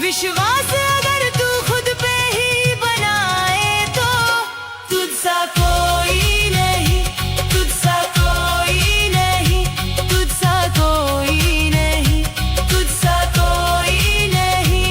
विश्वास अगर तू खुद पे ही बनाए तो तुझसा कोई नहीं, तुझसा कोई नहीं, तुझसा कोई नहीं, तुझसा कोई नहीं।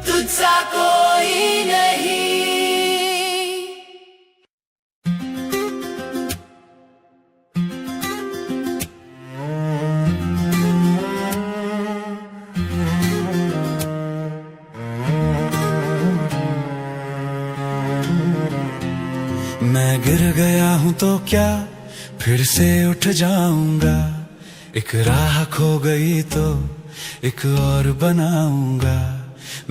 तुझसा कोई नहीं। मैं गिर गया हूँ तो क्या फिर से उठ जाऊंगा, एक राह खो गई तो एक और बनाऊंगा।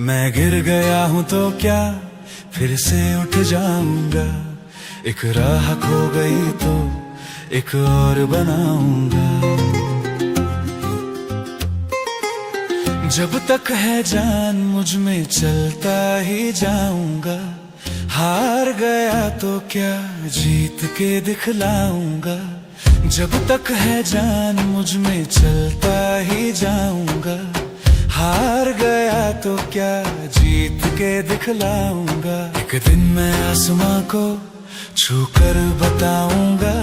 मैं गिर गया हूँ तो क्या फिर से उठ जाऊंगा, एक राह खो गई तो एक और बनाऊंगा। जब तक है जान मुझ में चलता ही जाऊंगा, हार गया तो क्या जीत के दिखलाऊंगा। जब तक है जान मुझ में चलता ही जाऊंगा, हार गया तो क्या जीत के दिखलाऊंगा। एक दिन मैं आसमां को छू कर बताऊंगा,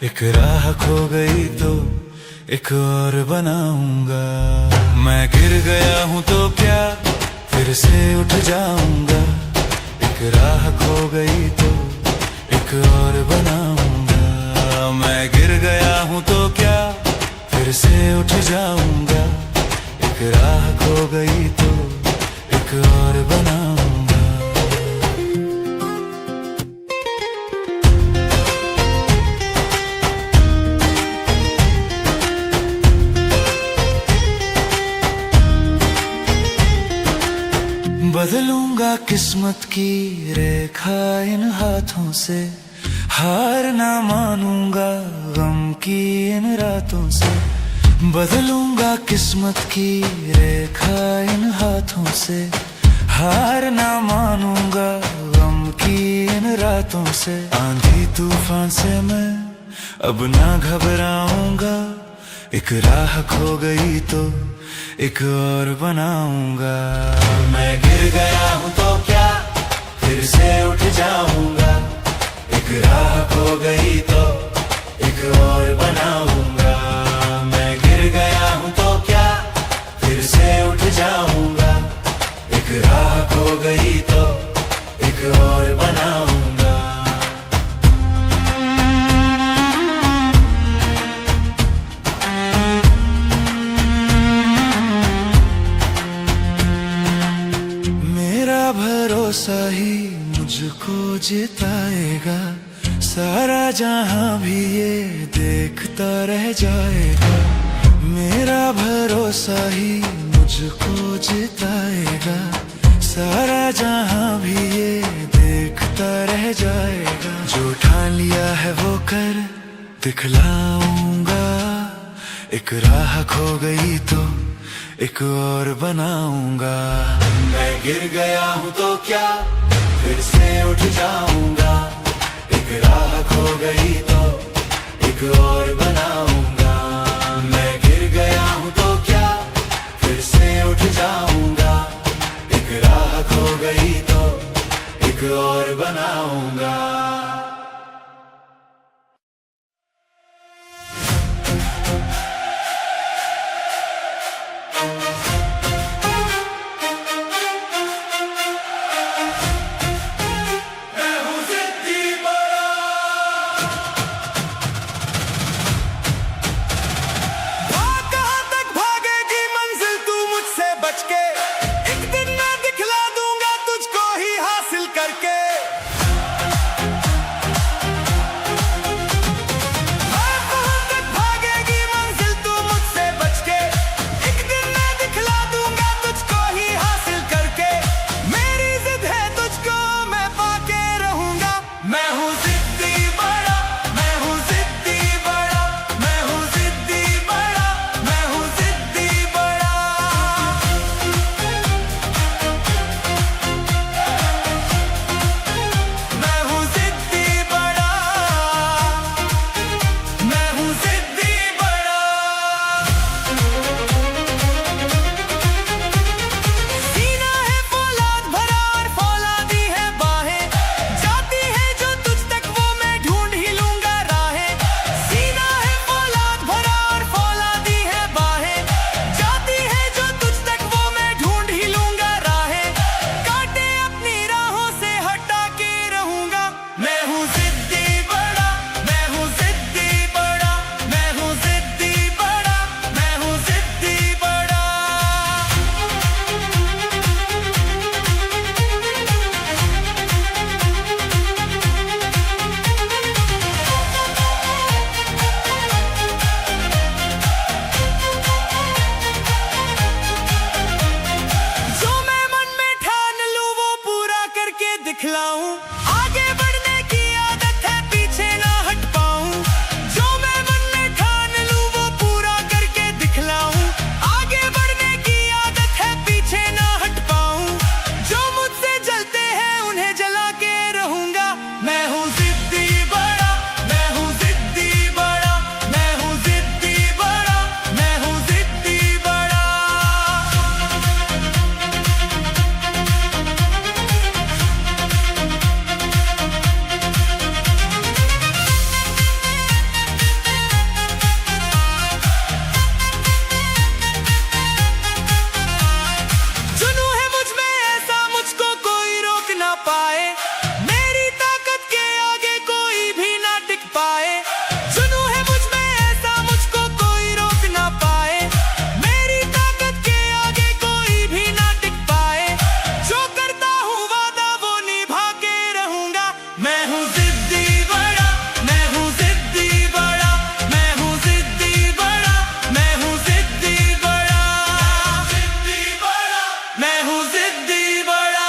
एक राह खो गई तो एक और बनाऊंगा। मैं गिर गया हूँ तो क्या फिर से उठ जाऊंगा, एक राह खो गई तो एक और बनाऊंगा। मैं गिर गया हूँ तो क्या फिर से उठ जाऊंगा, एक राह खो गई तो एक और बनाऊंगा। बदलूंगा किस्मत की रेखा इन हाथों से, हार ना मानूंगा गम की इन रातों से। बदलूंगा किस्मत की रेखा इन हाथों से, हार ना मानूंगा गम की इन रातों से। आंधी तूफान से मैं अब ना घबराऊंगा, एक राह खो गई तो एक और बनाऊंगा। मैं गिर गया हूँ तो क्या फिर से उठ जाऊंगा, एक राह खो गई तो एक और बनाऊंगा। मैं गिर गया हूँ तो क्या फिर से उठ जाऊंगा, एक राह खो गई तो एक और बनाऊंगा। भरोसा ही मुझको जिताएगा, सारा जहां भी ये देखता रह जाएगा। मेरा भरोसा ही मुझको जिताएगा, सारा जहां भी ये देखता रह जाएगा। जो ठान लिया है वो कर दिखलाऊंगा, एक राह खो गई तो एक और बनाऊंगा। मैं गिर गया हूँ तो क्या फिर से उठ जाऊंगा, एक राह खो गई तो एक और बनाऊंगा। मैं गिर गया हूँ तो क्या फिर से उठ जाऊंगा, एक राह खो गई तो एक और बनाऊंगा। एक दिन मैं दिखला दूंगा तुझको ही हासिल करके। जाऊं, आगे बढ़ने की आदत है, पीछे ना हट पाऊं। जो मैं मन में ठान लूं वो पूरा करके दिखलाऊं। आगे बढ़ने की आदत है, पीछे ना हट पाऊं। जो मुझसे जलते हैं उन्हें जला के रहूंगा। मैं हूँ जिद्दी बड़ा, मैं हूँ जिद्दी बड़ा, मैं हूँ जिद्दी बड़ा, मैं हूँ जिद्दी बड़ा। जुनून है मुझ में ऐसा, मुझको कोई रोक ना पाए। मेरी ताकत के आगे कोई भी ना टिक पाए। जुनून है मुझ में ऐसा, मुझको कोई रोक ना पाए। मेरी ताकत के आगे कोई भी ना टिक पाए। जो करता हूँ वादा वो निभा के रहूंगा। मैं हूँ जिद्दी बड़ा, मैं हूँ जिद्दी बड़ा, मैं हूँ जिद्दी बड़ा, मैं हूँ जिद्दी बड़ा, जिद्दी बड़ा, मैं हूँ जिद्दी बड़ा।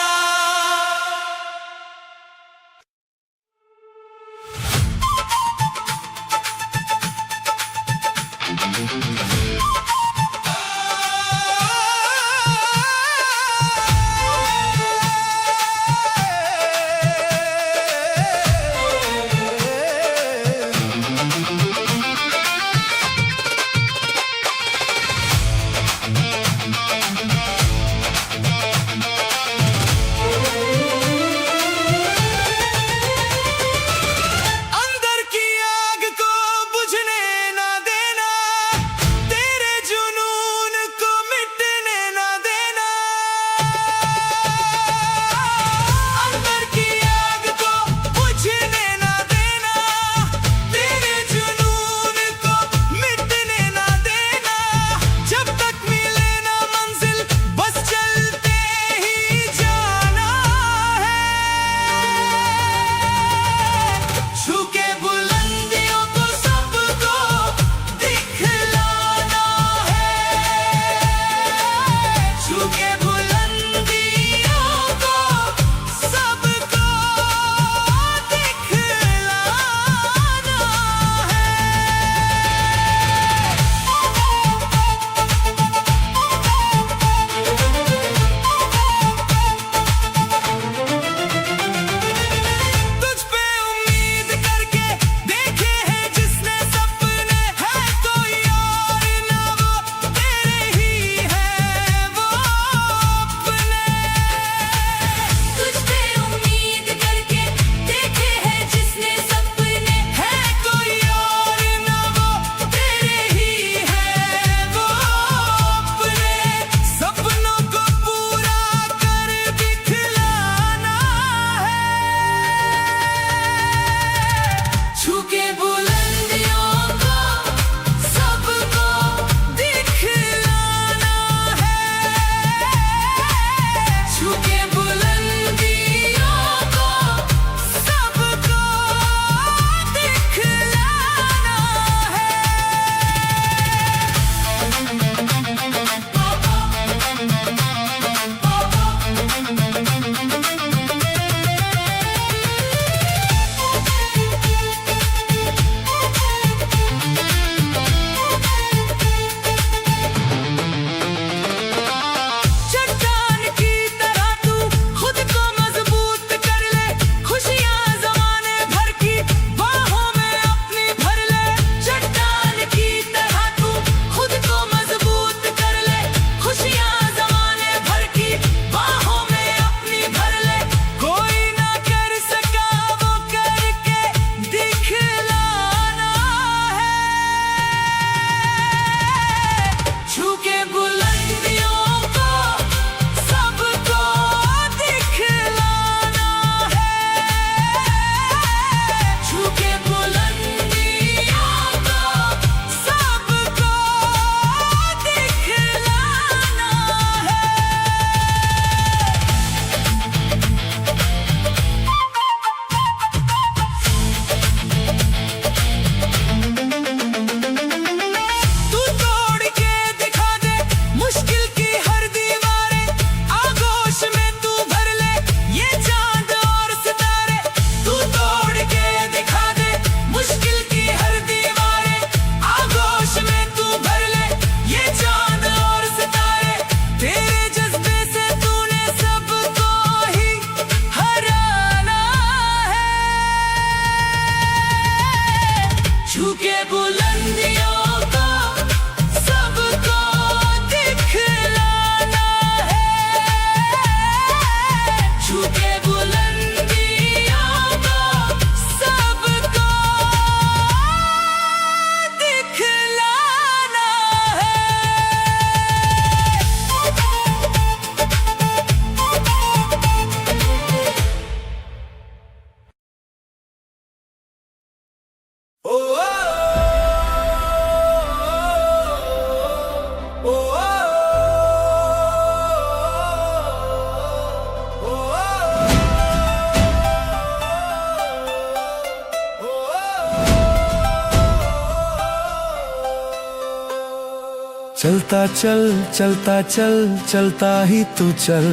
चलता चल चलता चल चलता ही तू चल,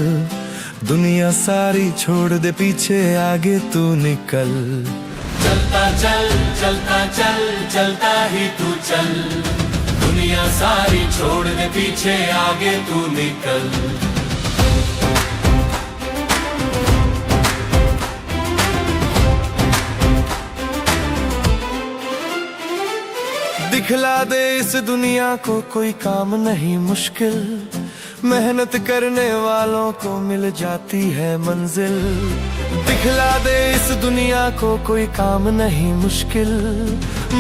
दुनिया सारी छोड़ दे पीछे, आगे तू निकल। चलता चल चलता चल चलता ही तू चल, दुनिया सारी छोड़ दे पीछे, आगे तू निकल। दिखला दे इस दुनिया को कोई काम नहीं मुश्किल, मेहनत करने वालों को मिल जाती है मंजिल। दिखला दे इस दुनिया को कोई काम नहीं मुश्किल,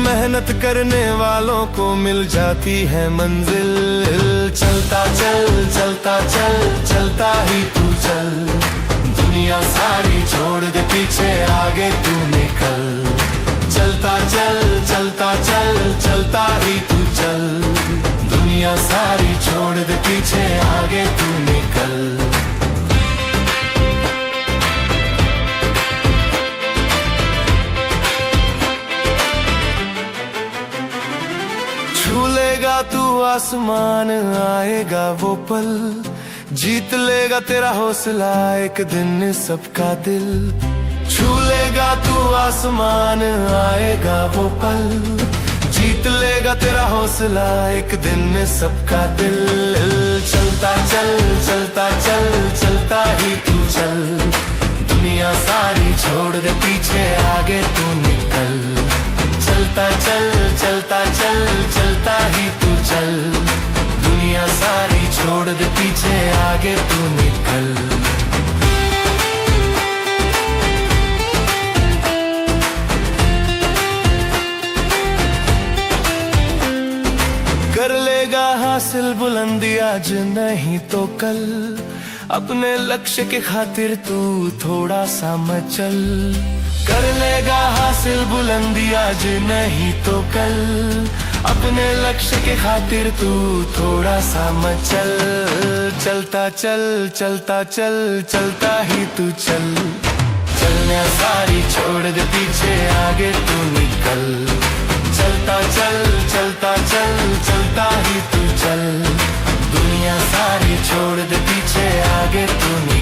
मेहनत करने वालों को मिल जाती है मंजिल। चलता चल चलता चल चलता ही तू चल, दुनिया सारी छोड़ दे पीछे, आगे तू निकल। चलता चल चलता चल चलता ही तू चल, दुनिया सारी छोड़ दे पीछे, आगे तू निकल। छू लेगा तू आसमान, आएगा वो पल, जीत लेगा तेरा हौसला एक दिन सबका दिल। छू लेगा तू आसमान, आएगा वो पल, जीत लेगा तेरा हौसला एक दिन सबका दिल। चलता चल चलता चल चलता ही तू चल, दुनिया सारी छोड़ दे पीछे, आगे तू निकल। चलता चल चलता चल चलता ही तू चल, दुनिया सारी छोड़ दे पीछे, आगे तू निकल। कर लेगा हासिल बुलंदी आज नहीं तो कल, अपने लक्ष्य के खातिर तू थोड़ा सा मचल। कर लेगा हासिल बुलंदी आज नहीं तो कल, अपने लक्ष्य के खातिर तू थोड़ा सा मचल। चलता चल चलता चल चलता ही तू चल, चलने सारी छोड़ दे पीछे, आगे तू निकल। चलता चल चलता चल चलता ही तू चल, दुनिया सारी छोड़ दे पीछे, आगे तू निकल।